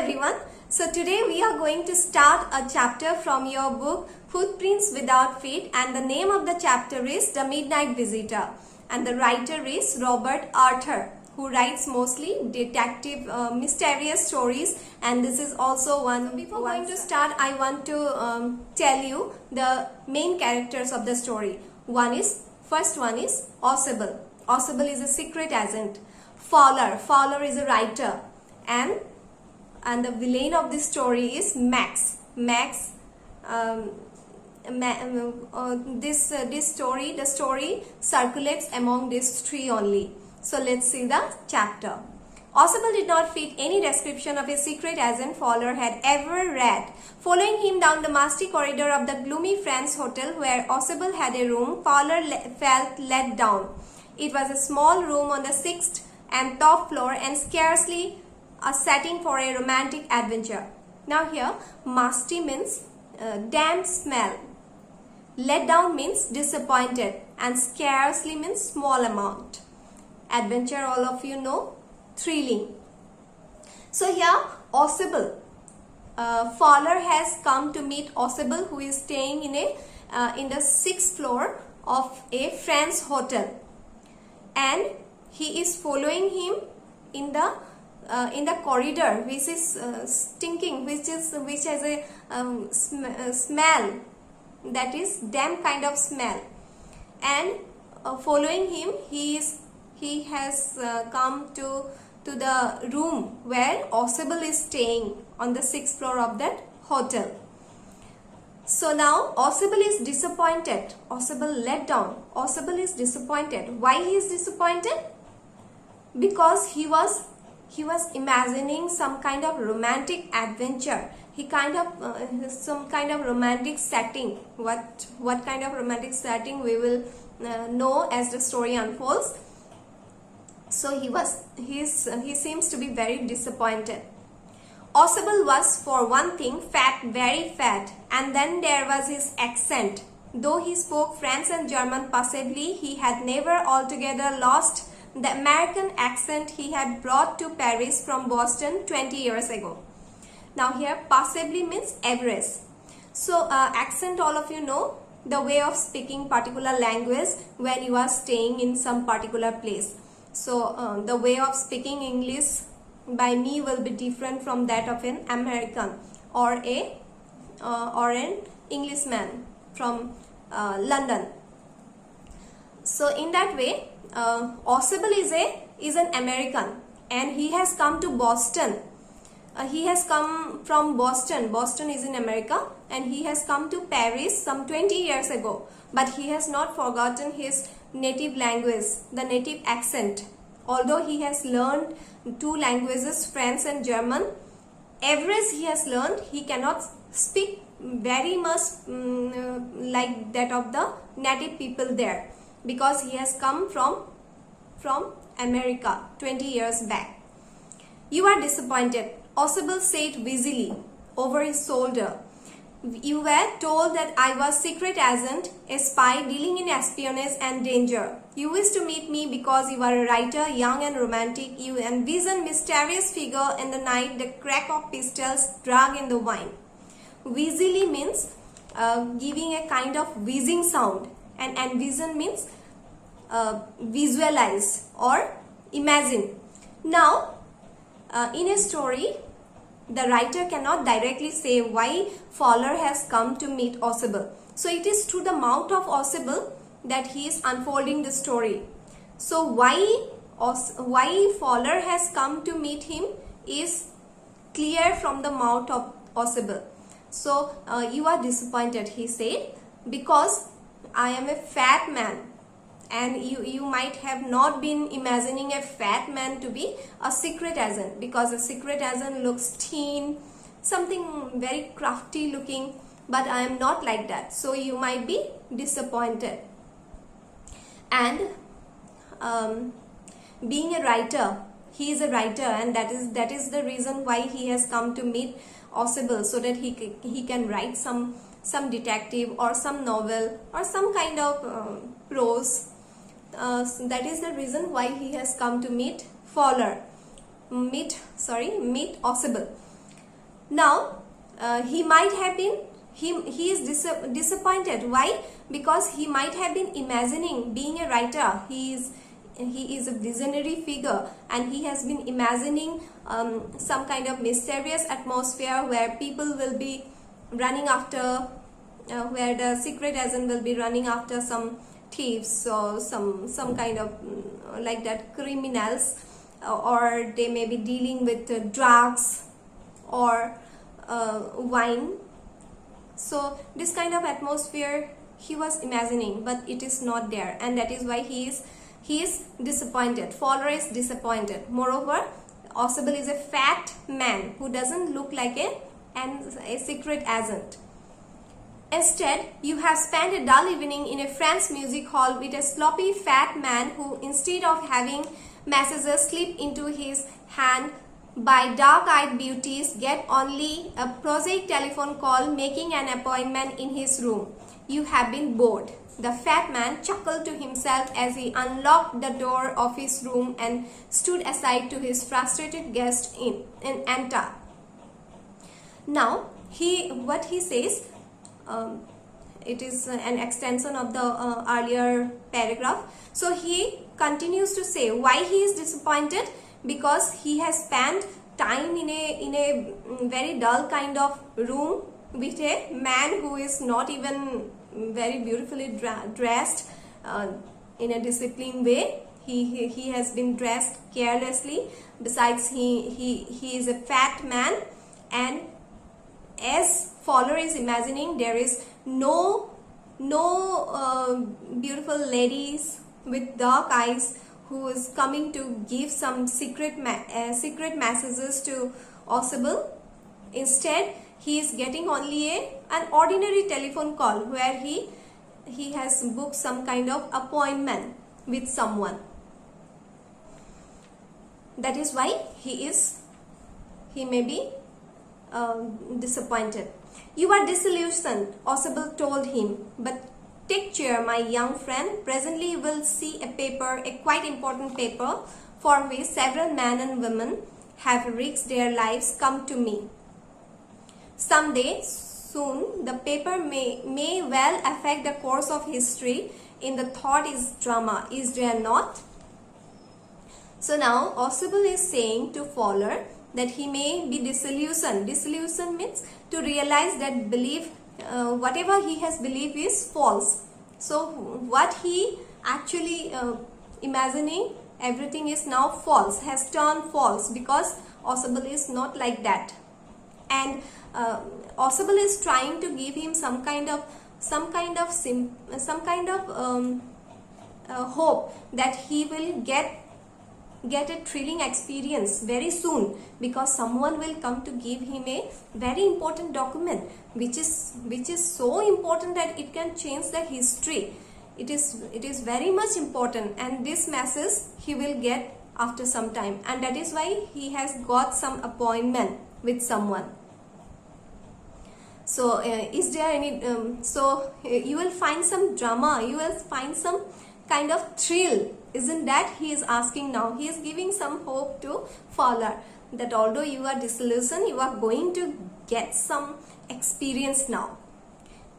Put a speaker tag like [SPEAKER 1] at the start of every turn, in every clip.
[SPEAKER 1] everyone. So today we are going to start a chapter from your book Footprints Without Feet, and the name of the chapter is The Midnight Visitor, and the writer is Robert Arthur, who writes mostly detective mysterious stories, and this is also one. Before going to start, I want to tell you the main characters of the story. First one is Ausable. Ausable is a secret agent. Fowler is a writer, and the villain of this story is Max. The story circulates among these three only. So let's see the chapter. Ausable did not fit any description of a secret agent Fowler had ever read. Following him down the musty corridor of the gloomy French hotel where Ausable had a room, Fowler felt let down. It was a small room on the 6th and top floor, and scarcely a setting for a romantic adventure. Now here, musty means damp smell. Let down means disappointed, and scarcely means small amount. Adventure, all of you know, thrilling. So here, Ausable. Fowler has come to meet Ausable, who is staying in the 6th floor of a French hotel, and he is following him in the corridor, which is stinking, which has a smell, that is damp kind of smell. And following him, he has come to the room where Ausable is staying on the 6th floor of that hotel. So now Ausable is disappointed. Ausable let down. Ausable is disappointed. Why he is disappointed? Because he was imagining some kind of romantic adventure. He kind of some kind of romantic setting. What kind of romantic setting we will know as the story unfolds. So he seems to be very disappointed. Ausable was, for one thing, fat, very fat, and then there was his accent. Though he spoke French and German passably, he had never altogether lost the American accent he had brought to Paris from Boston 20 years ago. Now here, passably means average. So accent, all of you know, the way of speaking particular language when you are staying in some particular place. So the way of speaking English by me will be different from that of an American or an Englishman from London. So in that way, Ausable is an American, and he has come to Boston. He has come from Boston. Boston is in America, and he has come to Paris some 20 years ago. But he has not forgotten his native language, the native accent. Although he has learned 2 languages, French and German, average he has learned, he cannot speak very much like that of the native people there, because he has come from America 20 years back. You are disappointed, Ausable said wheezily over his shoulder. You were told that I was secret agent, a spy dealing in espionage and danger. You wished to meet me because you are a writer, young and romantic. You envision mysterious figure in the night, the crack of pistols, drug in the wine. Wheezily means giving a kind of wheezing sound, and envision means visualize or imagine. Now, in a story, the writer cannot directly say why Fowler has come to meet Ausable. So it is through the mouth of Ausable that he is unfolding the story. So why Fowler has come to meet him is clear from the mouth of Ausable. So you are disappointed, he said, because I am a fat man. And you might have not been imagining a fat man to be a secret agent, because a secret agent looks thin, something very crafty looking, but I am not like that. So you might be disappointed. And being a writer, he is a writer, and that is the reason why he has come to meet Ausable, so that he can write some detective or some novel or some kind of prose. That is the reason why he has come to meet Fowler. Meet Ausable. Now he might have been, he is disappointed. Why? Because he might have been imagining being a writer. He is a visionary figure, and he has been imagining some kind of mysterious atmosphere where people will be running after, where the secret agent will be running after some thieves or some kind of like that criminals, or they may be dealing with drugs or wine. So this kind of atmosphere he was imagining, but it is not there, and that is why he is disappointed. Fowler is disappointed. Moreover, Ausable is a fat man who doesn't look like a secret agent. Instead, you have spent a dull evening in a French music hall with a sloppy fat man who, instead of having messages slip into his hand by dark-eyed beauties, get only a prosaic telephone call making an appointment in his room. You have been bored. The fat man chuckled to himself as he unlocked the door of his room and stood aside to his frustrated guest in enter. Now, what he says, it is an extension of the earlier paragraph. So he continues to say why he is disappointed, because he has spent time in a very dull kind of room with a man who is not even very beautifully dressed in a disciplined way. He has been dressed carelessly. Besides, he is a fat man, and as Fowler is imagining, there is no beautiful ladies with dark eyes who is coming to give some secret messages to Ausable. Instead, he is getting only an ordinary telephone call where he has booked some kind of appointment with someone. That is why he may be disappointed. You are disillusioned, Ausable told him, but take care, my young friend. Presently you will see a paper, a quite important paper, for which several men and women have risked their lives, come to me. Someday, soon, the paper may well affect the course of history. In the thought is drama, is there not? So now, Ausable is saying to Fowler that he may be disillusioned. Disillusion means to realize that whatever he has believed is false. So what he actually imagining, everything is now false, has turned false, because Ausable is not like that. And Ausable is trying to give him some kind of hope that he will get a thrilling experience very soon, because someone will come to give him a very important document which is so important that it can change the history. It is very much important, and this message he will get after some time, and that is why he has got some appointment with someone. So is there any you will find some drama, you will find some kind of thrill, isn't that he is asking now? He is giving some hope to Fowler that although you are disillusioned, you are going to get some experience now.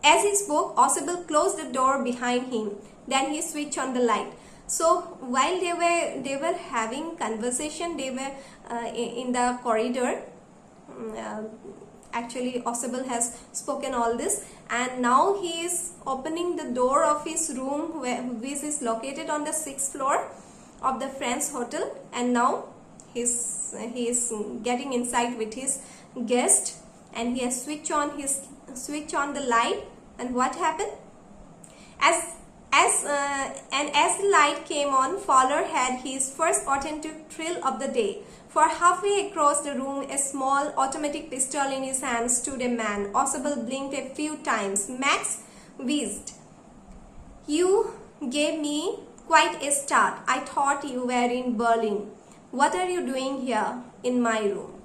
[SPEAKER 1] As he spoke, Ausable closed the door behind him. Then he switched on the light. So while they were having conversation, they were in the corridor. Actually, Ausable has spoken all this, and now he is opening the door of his room, which is located on the 6th floor of the French hotel, and now he is getting inside with his guest, and he has switched on the light. And what happened? As the light came on, Fowler had his first authentic thrill of the day. For halfway across the room, a small automatic pistol in his hand, stood a man. Ausable blinked a few times. Max wheezed. You gave me quite a start. I thought you were in Berlin. What are you doing here in my room?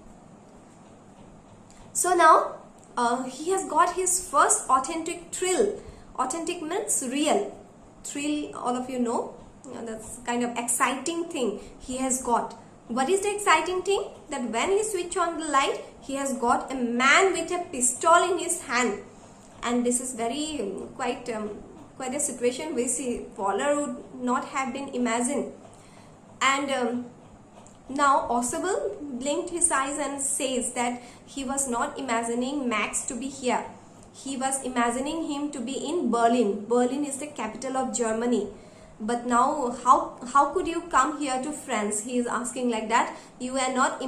[SPEAKER 1] So now he has got his first authentic thrill. Authentic means real. Thrill, all of you know, that's kind of exciting thing he has got. What is the exciting thing? That when he switch on the light, he has got a man with a pistol in his hand. And this is very quite a situation which Waller would not have been imagined. And now Ausable blinked his eyes and says that he was not imagining Max to be here. He was imagining him to be in Berlin. Berlin is the capital of Germany. But now how could you come here to France? He is asking like that. You are not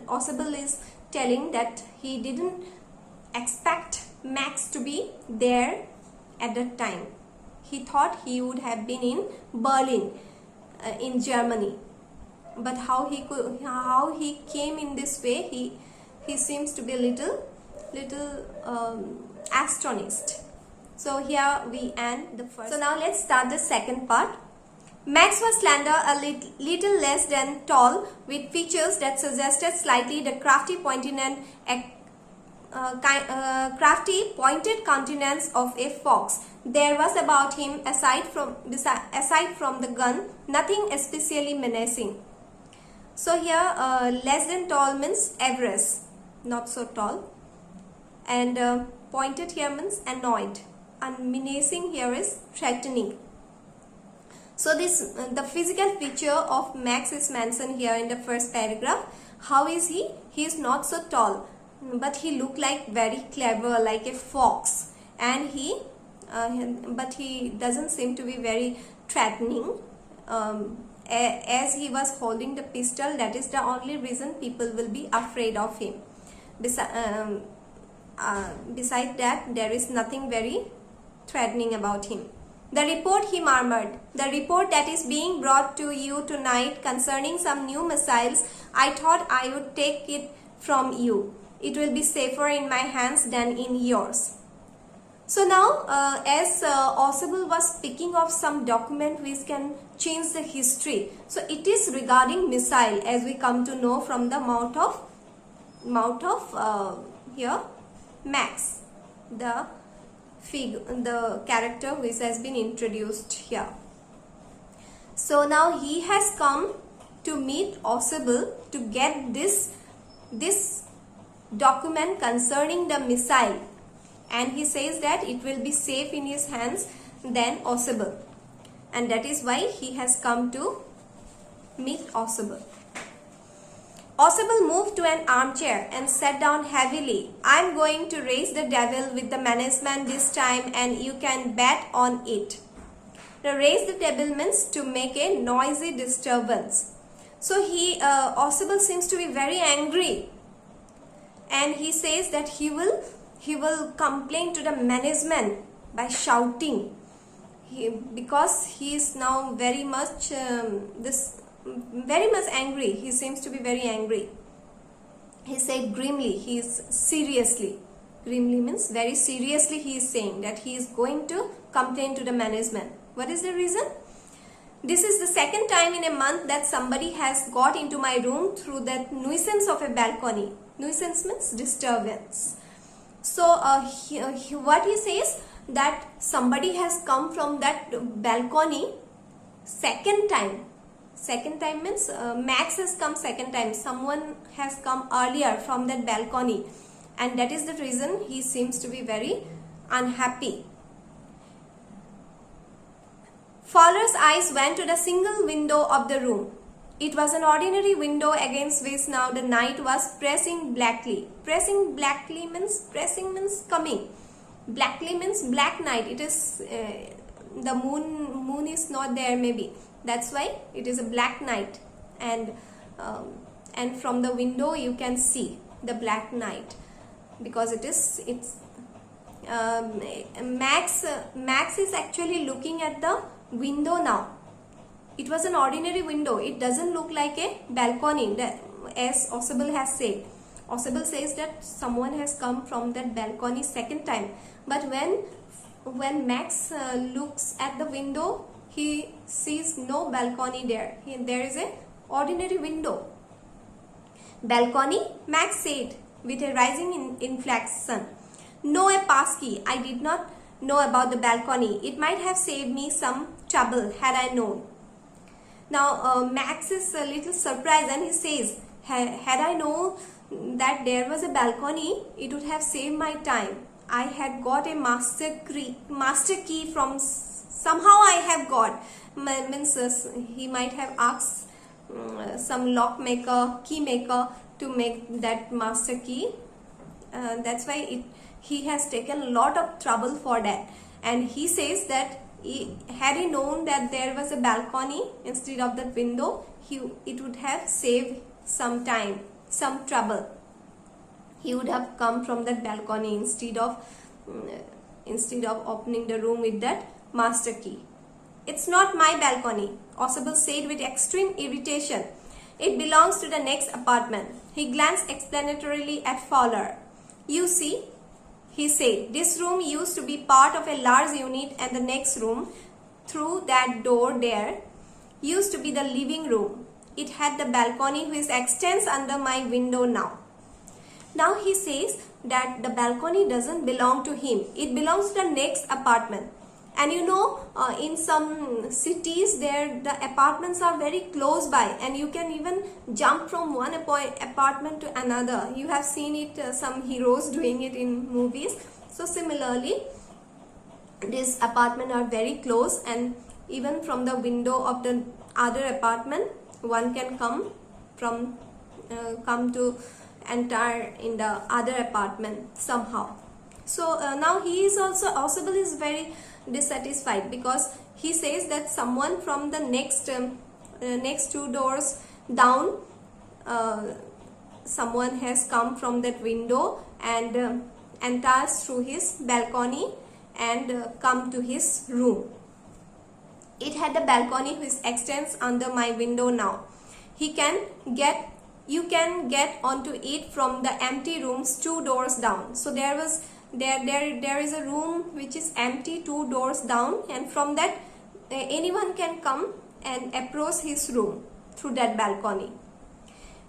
[SPEAKER 1] Ausable is telling that he didn't expect Max to be there at that time. He thought he would have been in Berlin, in Germany. But how he came in this way, he seems to be a little astonished. So here we end the first. So now let's start the second part. Max was slender, a little less than tall, with features that suggested slightly the crafty pointed countenance of a fox. There was about him, aside from the gun, nothing especially menacing. So here less than tall means average, not so tall, and pointed here means annoyed, and menacing here is threatening. So this the physical feature of Max is mentioned here in the first paragraph. How is he? He is not so tall, but he looked like very clever, like a fox, and but he doesn't seem to be very threatening. As he was holding the pistol, that is the only reason people will be afraid of him. Besides that, there is nothing very threatening about him. The report, he murmured, the report that is being brought to you tonight concerning some new missiles, I thought I would take it from you. It will be safer in my hands than in yours. So now, as Ausable was speaking of some document which can change the history. So it is regarding missile, as we come to know from the mouth of here Max, the character which has been introduced here. So now he has come to meet Ausable to get this document concerning the missile, and he says that it will be safe in his hands than Ausable, and that is why he has come to meet Ausable. Ausable moved to an armchair and sat down heavily. I am going to raise the devil with the management this time, and you can bet on it. Now, raise the devil means to make a noisy disturbance. So Ausable seems to be very angry, and he says that he will complain to the management by shouting. Because he is now very much angry. He seems to be very angry. He said grimly, he is seriously. Grimly means very seriously he is saying that he is going to complain to the management. What is the reason? This is the second time in a month that somebody has got into my room through that nuisance of a balcony. Nuisance means disturbance. So what he says, that somebody has come from that balcony second time. Second time means Max has come second time. Someone has come earlier from that balcony, and that is the reason he seems to be very unhappy. Fowler's eyes went to the single window of the room. It was an ordinary window against which now the night was pressing blackly. Pressing blackly means coming. Blackly means black night. It is the moon is not there maybe. That's why it is a black night, and from the window you can see the black night, because Max is actually looking at the window now. It was an ordinary window. It doesn't look like a balcony, as Ausable has said. Ausable says that someone has come from that balcony second time. But when Max looks at the window, he sees no balcony there. There is a ordinary window. Balcony? Max said with a rising inflection. No, a passkey. I did not know about the balcony. It might have saved me some trouble had I known. Now Max is a little surprised and he says, had I known that there was a balcony, it would have saved my time. I had got a master key from somehow I have got. Means he might have asked some lock maker, key maker to make that master key. That's why he has taken a lot of trouble for that. And he says that had he known that there was a balcony instead of that window, it would have saved some time, some trouble. He would have come from that balcony instead of opening the room with that master key. It's not my balcony, Ausable said with extreme irritation. It belongs to the next apartment. He glanced explanatorily at Fowler. You see, he said, this room used to be part of a large unit, and the next room, through that door there, used to be the living room. It had the balcony which extends under my window now. Now he says that the balcony doesn't belong to him. It belongs to the next apartment. And you know, in some cities there the apartments are very close by, and you can even jump from one apartment to another. You have seen it, some heroes doing it in movies. So similarly, these apartments are very close, and even from the window of the other apartment one can come to enter in the other apartment somehow. So now he is also, Ausable is very dissatisfied, because he says that someone from the next two doors down, someone has come from that window and enters through his balcony and come to his room. It had a balcony which extends under my window now. You can get onto it from the empty rooms 2 doors down. So there is a room which is empty 2 doors down, and from that anyone can come and approach his room through that balcony.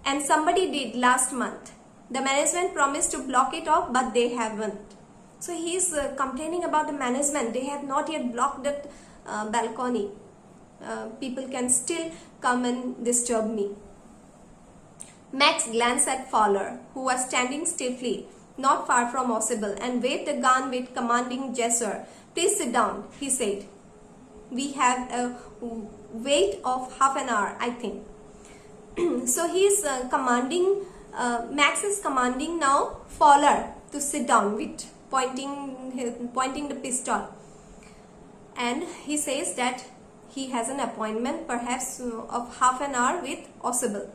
[SPEAKER 1] And somebody did last month. The management promised to block it off, but they haven't. So he is complaining about the management. They have not yet blocked that balcony. People can still come and disturb me. Max glanced at Fowler, who was standing stiffly not far from Ausable, and waved the gun with commanding gesture. Please sit down, he said. We have a wait of half an hour, I think. So he is commanding, Max is commanding now Fowler to sit down with pointing the pistol. And he says that he has an appointment perhaps of half an hour with Ausable.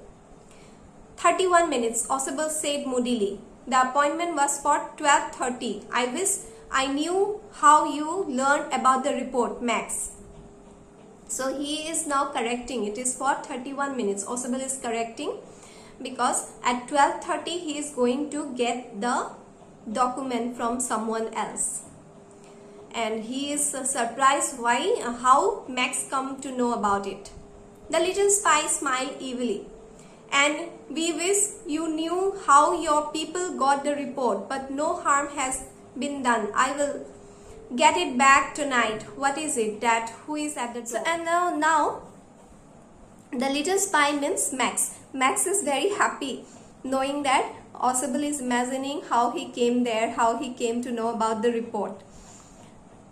[SPEAKER 1] 31 minutes, Ausable said moodily. The appointment was for 12:30. I wish I knew how you learned about the report, Max. So he is now correcting. It is for 31 minutes. Ausable is correcting because at 12:30 he is going to get the document from someone else. And he is surprised how Max come to know about it. The little spy smiled evilly. And we wish you knew how your people got the report, but no harm has been done. I will get it back tonight. What is it? Who is at the door? So, and now the little spy means Max. Max is very happy knowing that Ausable is imagining how he came there, how he came to know about the report.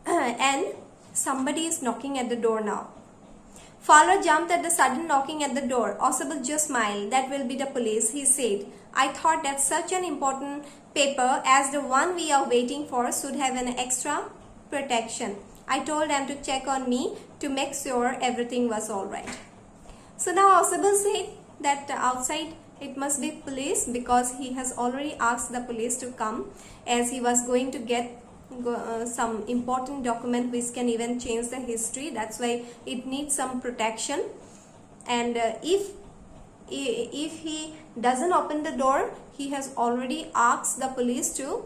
[SPEAKER 1] And somebody is knocking at the door now. Fowler jumped at the sudden knocking at the door. Ausable just smiled. That will be the police, he said. I thought that such an important paper as the one we are waiting for should have an extra protection. I told them to check on me to make sure everything was alright. So now Ausable said that outside it must be police, because he has already asked the police to come, as he was going to get some important document which can even change the history. That's why it needs some protection. And if he doesn't open the door, he has already asked the police to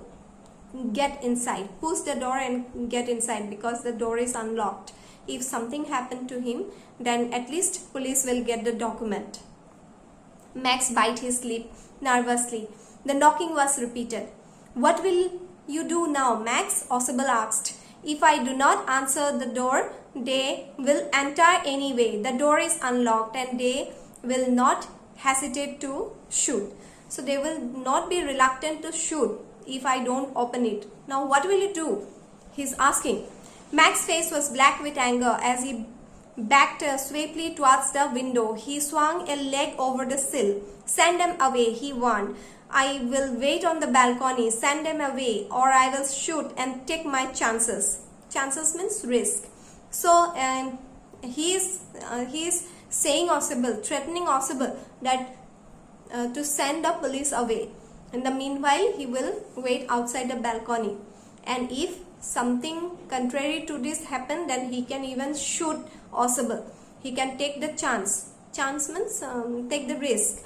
[SPEAKER 1] get inside, push the door and get inside, because the door is unlocked. If something happened to him, then at least police will get the document. Max bit his lip nervously. The knocking was repeated. What will you do now, Max? Ausable asked. If I do not answer the door, they will enter anyway. The door is unlocked and they will not hesitate to shoot. So they will not be reluctant to shoot if I don't open it. Now what will you do? He's asking. Max's face was black with anger as he backed swiftly towards the window. He swung a leg over the sill. Send them away, he warned. I will wait on the balcony. Send them away or I will shoot and take my chances. Chances means risk. So he is saying Ausable, threatening Ausable that to send the police away. In the meanwhile, he will wait outside the balcony. And if something contrary to this happen, then he can even shoot Ausable. He can take the chance. Chance means take the risk.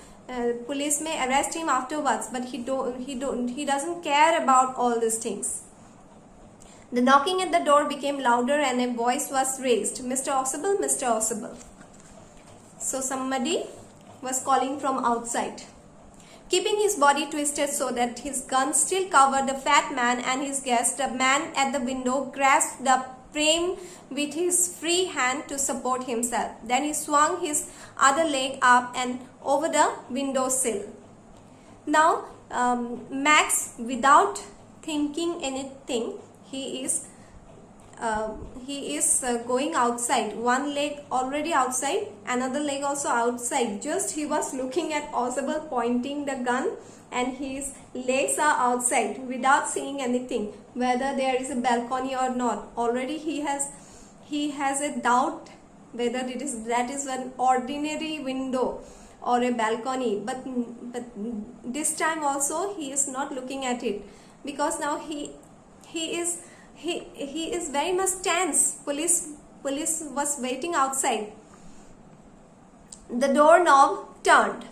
[SPEAKER 1] Police may arrest him afterwards, but he doesn't care about all these things. The knocking at the door became louder and a voice was raised. Mr. Ausable, Mr. Ausable. So somebody was calling from outside. Keeping his body twisted so that his gun still covered the fat man and his guest, the man at the window grasped the frame with his free hand to support himself. Then he swung his other leg up and over the window sill. Now Max, without thinking anything, he is going outside. One leg already outside, another leg also outside. Just he was looking at Ausable pointing the gun and his legs are outside without seeing anything, whether there is a balcony or not. Already he has a doubt whether that is an ordinary window or a balcony, but this time also he is not looking at it, because now he is very much tense. Police was waiting outside. The doorknob turned.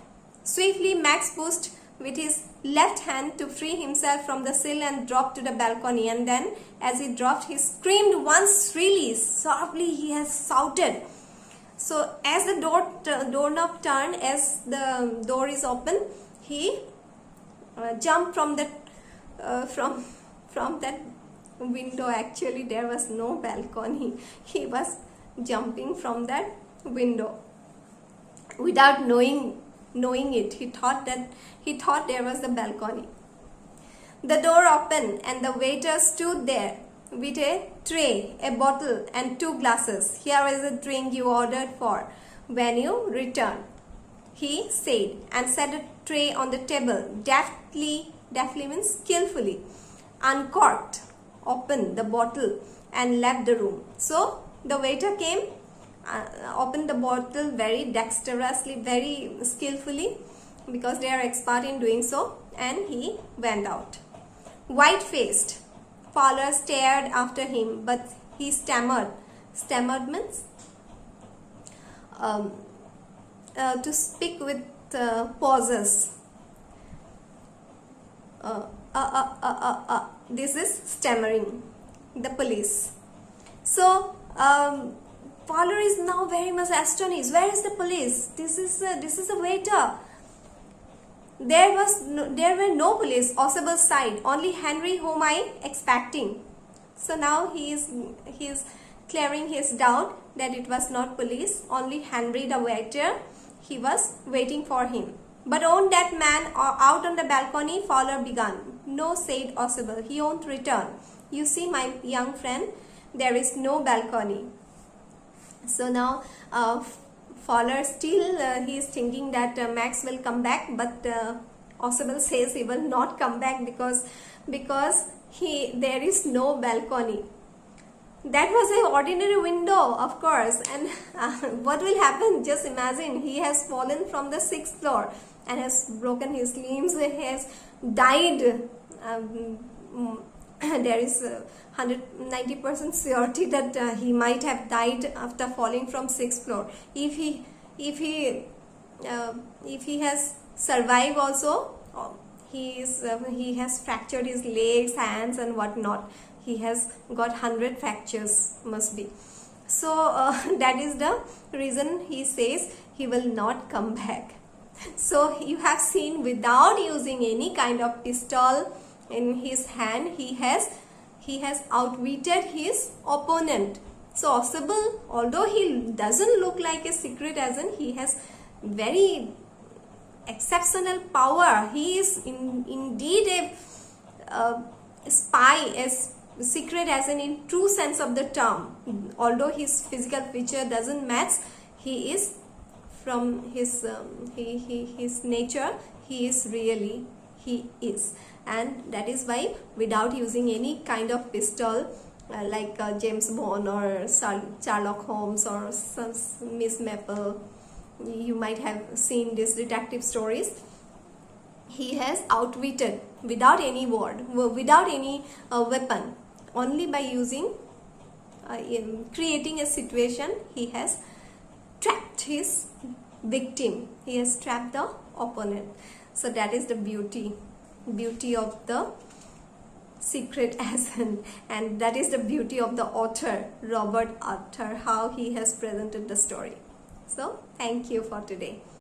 [SPEAKER 1] Swiftly Max pushed with his left hand to free himself from the sill and dropped to the balcony. And then as he dropped, he screamed once shrilly. Sharply he has shouted. So as the doorknob turned, as the door is open, he jumped from that from that window. Actually there was no balcony. He was jumping from that window without knowing it. He thought there was the balcony. The door opened and the waiter stood there with a tray, a bottle and 2 glasses. Here is the drink you ordered for when you return, he said, and set a tray on the table. Deftly means skillfully, uncorked, opened the bottle and left the room. So the waiter came, opened the bottle very dexterously, very skillfully, because they are expert in doing so, and he went out. White-faced, Fowler stared after him, but he stammered. Stammered means to speak with pauses. This is stammering. The police. So Fowler is now very much astonished. Where is the police? This is a waiter. There were no police. Ausable's side, only Henry, whom I expecting. So now he is clearing his doubt that it was not police. Only Henry the waiter. He was waiting for him. But on that man out on the balcony, Fowler began. No, said Ausable, he won't return. You see, my young friend, there is no balcony. So now Fowler still he is thinking that Max will come back, but Ausable says he will not come back because there is no balcony. That was an ordinary window, of course, and what will happen? Just imagine, he has fallen from the 6th floor and has broken his limbs. He has died. There is 190% surety that he might have died after falling from 6th floor. If he has survived also, he has fractured his legs, hands and whatnot. He has got 100 fractures, must be. So that is the reason he says he will not come back. So you have seen, without using any kind of pistol in his hand, he he has outwitted his opponent. So Ausable, although he doesn't look like a secret agent, he has very exceptional power. He is indeed a spy, as secret agent in true sense of the term. Although his physical feature doesn't match, he is from his his nature, he is really, he is. And that is why, without using any kind of pistol like James Bond or Sherlock Holmes or Miss Maple, you might have seen these detective stories, he has outwitted without any word, without any weapon, only by using in creating a situation, he has trapped his victim, he has trapped the opponent. So that is the beauty of the secret agent, and that is the beauty of the author, Robert Arthur, how he has presented the story. So thank you for today.